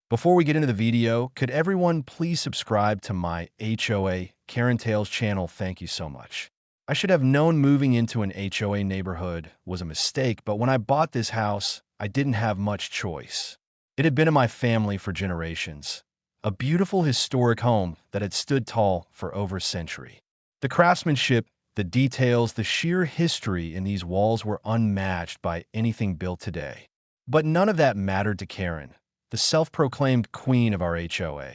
Before we get into the video, could everyone please subscribe to my HOA Karen Tales channel? Thank you so much. I should have known moving into an HOA neighborhood was a mistake, but when I bought this house, I didn't have much choice. It had been in my family for generations, a beautiful historic home that had stood tall for over a century. The craftsmanship, the details, the sheer history in these walls were unmatched by anything built today. But none of that mattered to Karen, the self-proclaimed queen of our HOA,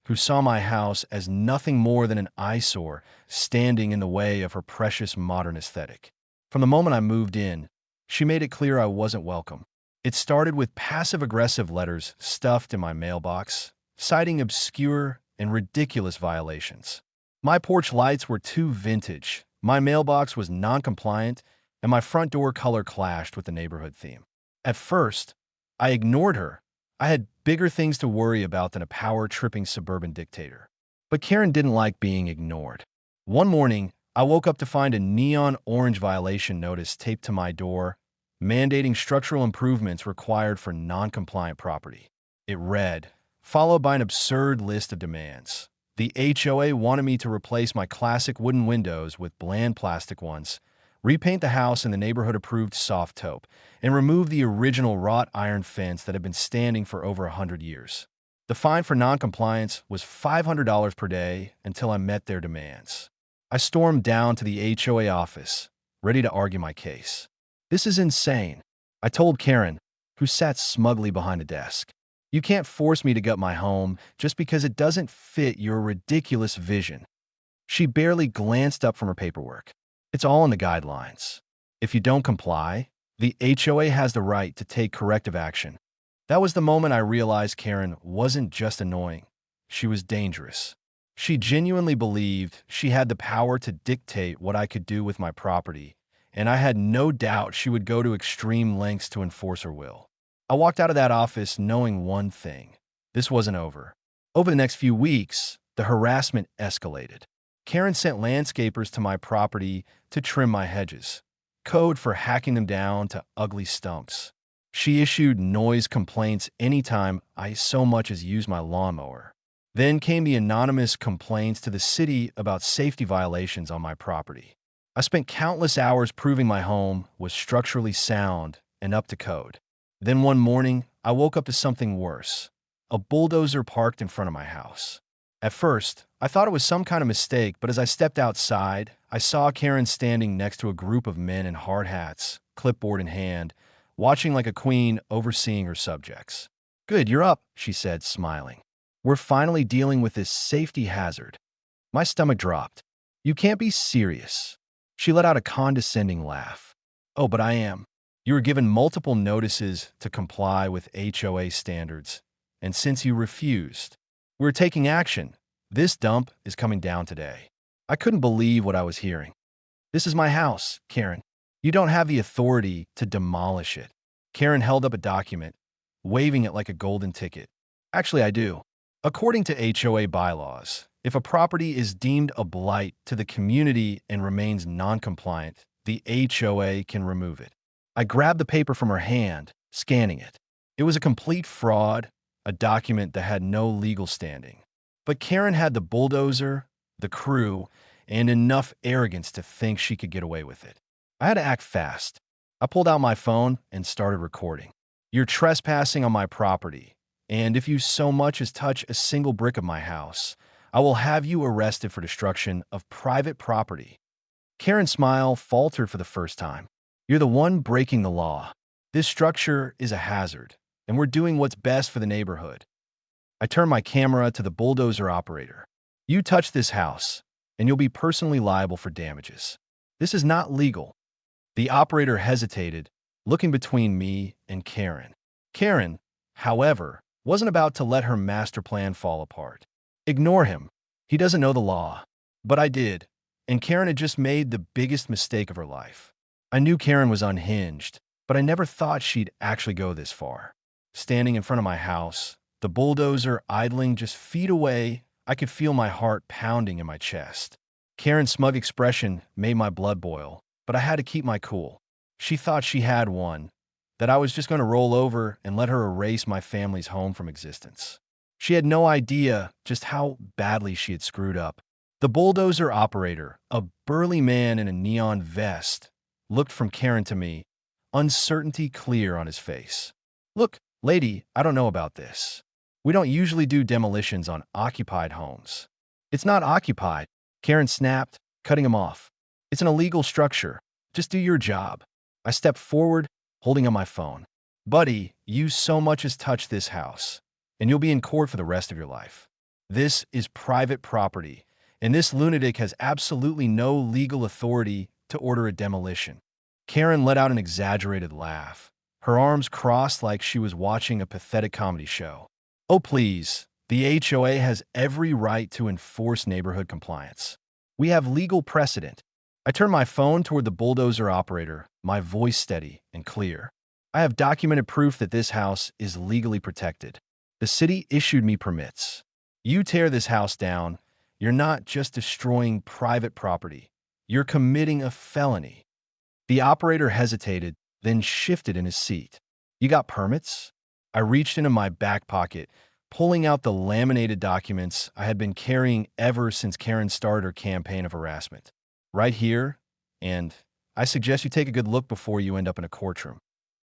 who saw my house as nothing more than an eyesore standing in the way of her precious modern aesthetic. From the moment I moved in, she made it clear I wasn't welcome. It started with passive-aggressive letters stuffed in my mailbox, citing obscure and ridiculous violations. My porch lights were too vintage, my mailbox was non-compliant, and my front door color clashed with the neighborhood theme. At first, I ignored her. I had bigger things to worry about than a power-tripping suburban dictator. But Karen didn't like being ignored. One morning, I woke up to find a neon orange violation notice taped to my door, mandating structural improvements required for non-compliant property. It read, followed by an absurd list of demands. The HOA wanted me to replace my classic wooden windows with bland plastic ones, repaint the house in the neighborhood-approved soft taupe, and remove the original wrought iron fence that had been standing for over 100 years. The fine for noncompliance was $500 per day until I met their demands. I stormed down to the HOA office, ready to argue my case. "This is insane," I told Karen, who sat smugly behind a desk. "You can't force me to gut my home just because it doesn't fit your ridiculous vision." She barely glanced up from her paperwork. "It's all in the guidelines. If you don't comply, the HOA has the right to take corrective action." That was the moment I realized Karen wasn't just annoying. She was dangerous. She genuinely believed she had the power to dictate what I could do with my property, and I had no doubt she would go to extreme lengths to enforce her will. I walked out of that office knowing one thing. This wasn't over. Over the next few weeks, the harassment escalated. Karen sent landscapers to my property to trim my hedges, code for hacking them down to ugly stumps. She issued noise complaints anytime I so much as used my lawnmower. Then came the anonymous complaints to the city about safety violations on my property. I spent countless hours proving my home was structurally sound and up to code. Then one morning, I woke up to something worse. A bulldozer parked in front of my house. At first, I thought it was some kind of mistake, but as I stepped outside, I saw Karen standing next to a group of men in hard hats, clipboard in hand, watching like a queen overseeing her subjects. "Good, you're up," she said, smiling. "We're finally dealing with this safety hazard." My stomach dropped. "You can't be serious." She let out a condescending laugh. "Oh, but I am. You were given multiple notices to comply with HOA standards, and since you refused, we're taking action. This dump is coming down today." I couldn't believe what I was hearing. "This is my house, Karen. You don't have the authority to demolish it." Karen held up a document, waving it like a golden ticket. "Actually, I do. According to HOA bylaws, if a property is deemed a blight to the community and remains non-compliant, the HOA can remove it." I grabbed the paper from her hand, scanning it. It was a complete fraud, a document that had no legal standing. But Karen had the bulldozer, the crew, and enough arrogance to think she could get away with it. I had to act fast. I pulled out my phone and started recording. "You're trespassing on my property, and if you so much as touch a single brick of my house, I will have you arrested for destruction of private property." Karen's smile faltered for the first time. "You're the one breaking the law. This structure is a hazard, and we're doing what's best for the neighborhood." I turned my camera to the bulldozer operator. "You touch this house, and you'll be personally liable for damages. This is not legal." The operator hesitated, looking between me and Karen. Karen, however, wasn't about to let her master plan fall apart. "Ignore him. He doesn't know the law." But I did, and Karen had just made the biggest mistake of her life. I knew Karen was unhinged, but I never thought she'd actually go this far. Standing in front of my house, the bulldozer idling just feet away, I could feel my heart pounding in my chest. Karen's smug expression made my blood boil, but I had to keep my cool. She thought she had won, that I was just going to roll over and let her erase my family's home from existence. She had no idea just how badly she had screwed up. The bulldozer operator, a burly man in a neon vest, looked from Karen to me, uncertainty clear on his face. Look, lady, I don't know about this. We don't usually do demolitions on occupied homes. It's not occupied, Karen snapped, cutting him off. It's an illegal structure. Just do your job. I stepped forward, holding on my phone. Buddy, you so much as touch this house, and you'll be in court for the rest of your life. This is private property, and this lunatic has absolutely no legal authority to order a demolition. Karen let out an exaggerated laugh, her arms crossed like she was watching a pathetic comedy show. Oh, please, the HOA has every right to enforce neighborhood compliance. We have legal precedent. I turned my phone toward the bulldozer operator, my voice steady and clear. I have documented proof that this house is legally protected. The city issued me permits. You tear this house down, you're not just destroying private property. You're committing a felony. The operator hesitated, then shifted in his seat. You got permits? I reached into my back pocket, pulling out the laminated documents I had been carrying ever since Karen started her campaign of harassment. Right here, and I suggest you take a good look before you end up in a courtroom.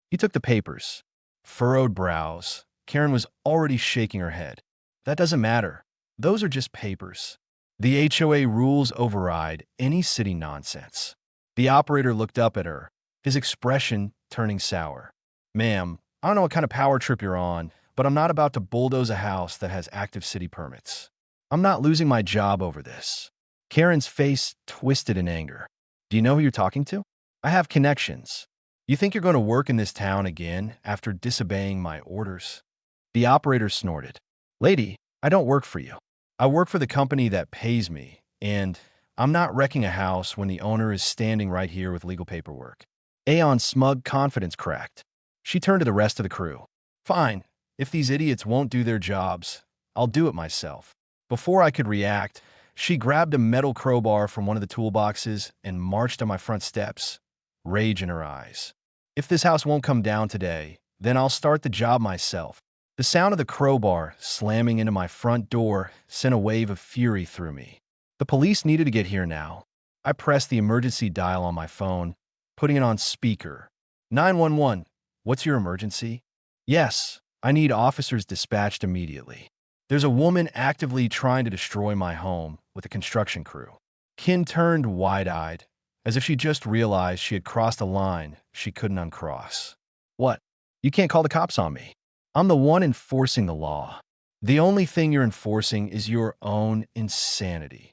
He took the papers. Furrowed brows. Karen was already shaking her head. That doesn't matter. Those are just papers. The HOA rules override any city nonsense. The operator looked up at her, his expression turning sour. Ma'am, I don't know what kind of power trip you're on, but I'm not about to bulldoze a house that has active city permits. I'm not losing my job over this. Karen's face twisted in anger. Do you know who you're talking to? I have connections. You think you're going to work in this town again after disobeying my orders? The operator snorted. Lady, I don't work for you. I work for the company that pays me, and I'm not wrecking a house when the owner is standing right here with legal paperwork. Aeon's smug confidence cracked. She turned to the rest of the crew. Fine, if these idiots won't do their jobs, I'll do it myself. Before I could react, she grabbed a metal crowbar from one of the toolboxes and marched to my front steps, rage in her eyes. If this house won't come down today, then I'll start the job myself. The sound of the crowbar slamming into my front door sent a wave of fury through me. The police needed to get here now. I pressed the emergency dial on my phone, putting it on speaker. 911, what's your emergency? Yes, I need officers dispatched immediately. There's a woman actively trying to destroy my home with a construction crew. Kim turned wide-eyed, as if she just realized she had crossed a line she couldn't uncross. What? You can't call the cops on me. I'm the one enforcing the law. The only thing you're enforcing is your own insanity.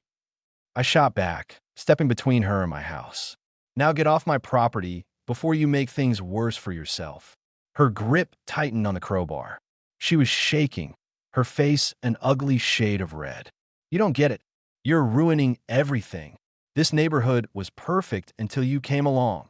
I shot back, stepping between her and my house. Now get off my property before you make things worse for yourself. Her grip tightened on the crowbar. She was shaking, her face an ugly shade of red. You don't get it. You're ruining everything. This neighborhood was perfect until you came along.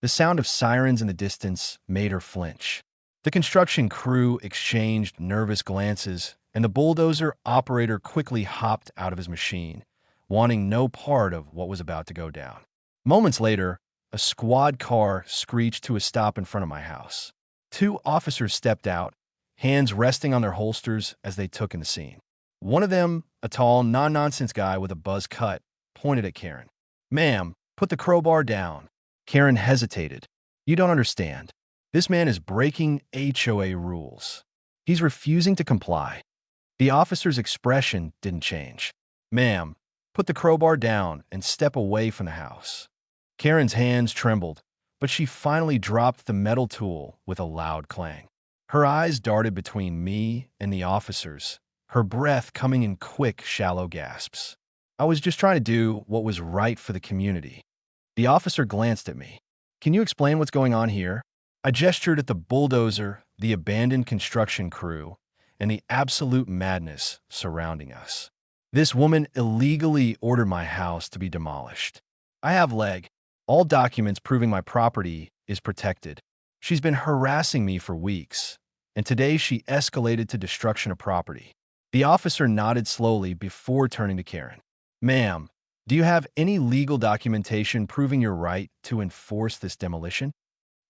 The sound of sirens in the distance made her flinch. The construction crew exchanged nervous glances, and the bulldozer operator quickly hopped out of his machine, wanting no part of what was about to go down. Moments later, a squad car screeched to a stop in front of my house. Two officers stepped out, hands resting on their holsters as they took in the scene. One of them, a tall, non-nonsense guy with a buzz cut, pointed at Karen. Ma'am, put the crowbar down. Karen hesitated. You don't understand. This man is breaking HOA rules. He's refusing to comply. The officer's expression didn't change. Ma'am, put the crowbar down and step away from the house. Karen's hands trembled, but she finally dropped the metal tool with a loud clang. Her eyes darted between me and the officers, her breath coming in quick, shallow gasps. I was just trying to do what was right for the community. The officer glanced at me. Can you explain what's going on here? I gestured at the bulldozer, the abandoned construction crew, and the absolute madness surrounding us. This woman illegally ordered my house to be demolished. I have all documents proving my property is protected. She's been harassing me for weeks, and today she escalated to destruction of property. The officer nodded slowly before turning to Karen. Ma'am, do you have any legal documentation proving your right to enforce this demolition?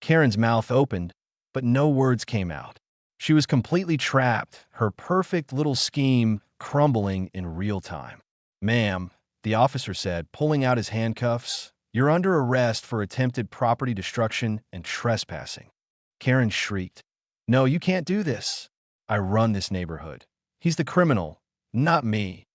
Karen's mouth opened, but no words came out. She was completely trapped, her perfect little scheme crumbling in real time. "Ma'am," the officer said, pulling out his handcuffs, "you're under arrest for attempted property destruction and trespassing." Karen shrieked, "No, you can't do this. I run this neighborhood. He's the criminal, not me."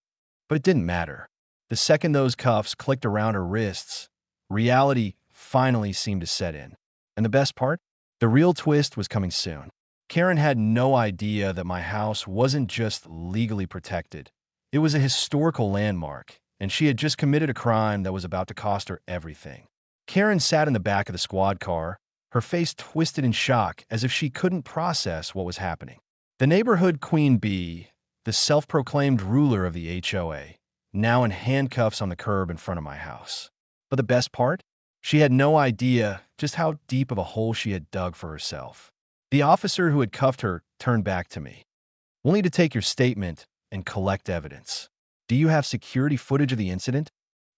But it didn't matter. The second those cuffs clicked around her wrists, reality finally seemed to set in. And the best part? The real twist was coming soon. Karen had no idea that my house wasn't just legally protected. It was a historical landmark, and she had just committed a crime that was about to cost her everything. Karen sat in the back of the squad car, her face twisted in shock as if she couldn't process what was happening. The neighborhood queen bee, the self-proclaimed ruler of the HOA, now in handcuffs on the curb in front of my house. But the best part? She had no idea just how deep of a hole she had dug for herself. The officer who had cuffed her turned back to me. "We'll need to take your statement and collect evidence. Do you have security footage of the incident?"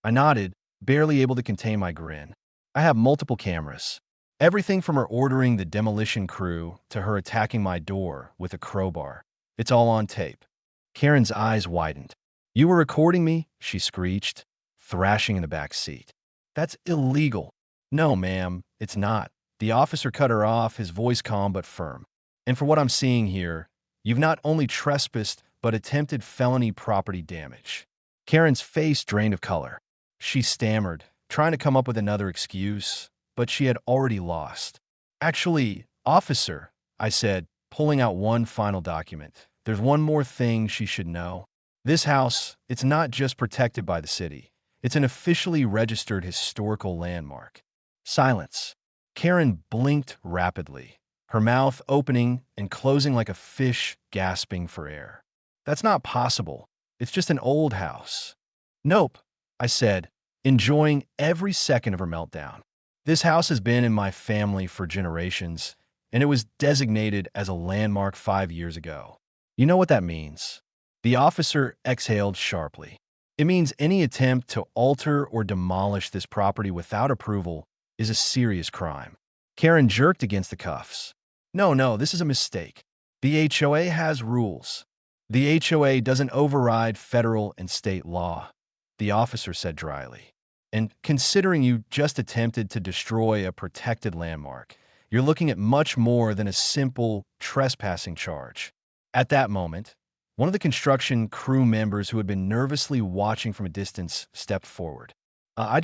I nodded, barely able to contain my grin. "I have multiple cameras. Everything from her ordering the demolition crew to her attacking my door with a crowbar. It's all on tape." Karen's eyes widened. "You were recording me?" she screeched, thrashing in the back seat. "That's illegal." "No, ma'am, it's not." The officer cut her off, his voice calm but firm. "And for what I'm seeing here, you've not only trespassed, but attempted felony property damage." Karen's face drained of color. She stammered, trying to come up with another excuse, but she had already lost. "Actually, officer," I said, pulling out one final document, "there's one more thing she should know. This house, it's not just protected by the city. It's an officially registered historical landmark." Silence. Karen blinked rapidly, her mouth opening and closing like a fish gasping for air. "That's not possible. It's just an old house." "Nope," I said, enjoying every second of her meltdown. "This house has been in my family for generations, and it was designated as a landmark 5 years ago. You know what that means?" The officer exhaled sharply. "It means any attempt to alter or demolish this property without approval is a serious crime." Karen jerked against the cuffs. No, this is a mistake. The HOA has rules. The HOA doesn't override federal and state law," the officer said dryly. "And considering you just attempted to destroy a protected landmark, you're looking at much more than a simple trespassing charge." At that moment, one of the construction crew members who had been nervously watching from a distance stepped forward. I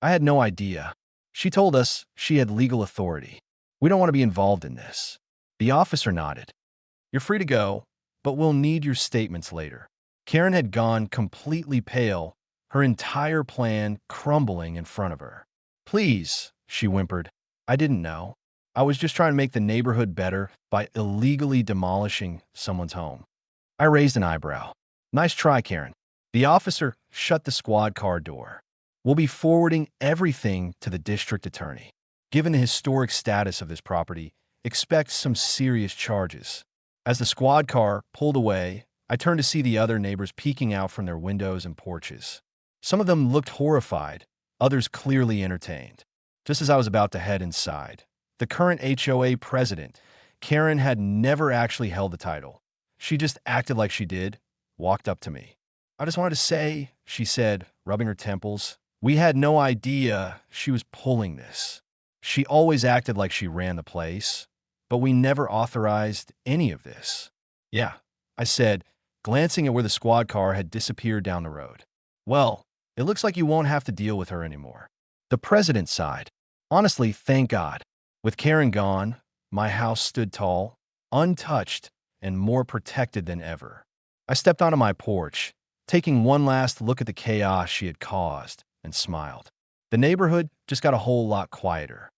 had no idea. She told us she had legal authority. We don't want to be involved in this." The officer nodded. "You're free to go, but we'll need your statements later." Karen had gone completely pale, her entire plan crumbling in front of her. "Please," she whimpered. "I didn't know. I was just trying to make the neighborhood better by illegally demolishing someone's home." I raised an eyebrow. "Nice try, Karen." The officer shut the squad car door. "We'll be forwarding everything to the district attorney. Given the historic status of this property, expect some serious charges." As the squad car pulled away, I turned to see the other neighbors peeking out from their windows and porches. Some of them looked horrified, others clearly entertained. Just as I was about to head inside, the current HOA president, Karen, had never actually held the title. She just acted like she did, walked up to me. "I just wanted to say," she said, rubbing her temples, "we had no idea she was pulling this. She always acted like she ran the place, but we never authorized any of this." "Yeah," I said, glancing at where the squad car had disappeared down the road. "Well, it looks like you won't have to deal with her anymore." The president sighed. "Honestly, thank God. With Karen gone, my house stood tall, untouched, and more protected than ever." I stepped onto my porch, taking one last look at the chaos she had caused, and smiled. The neighborhood just got a whole lot quieter.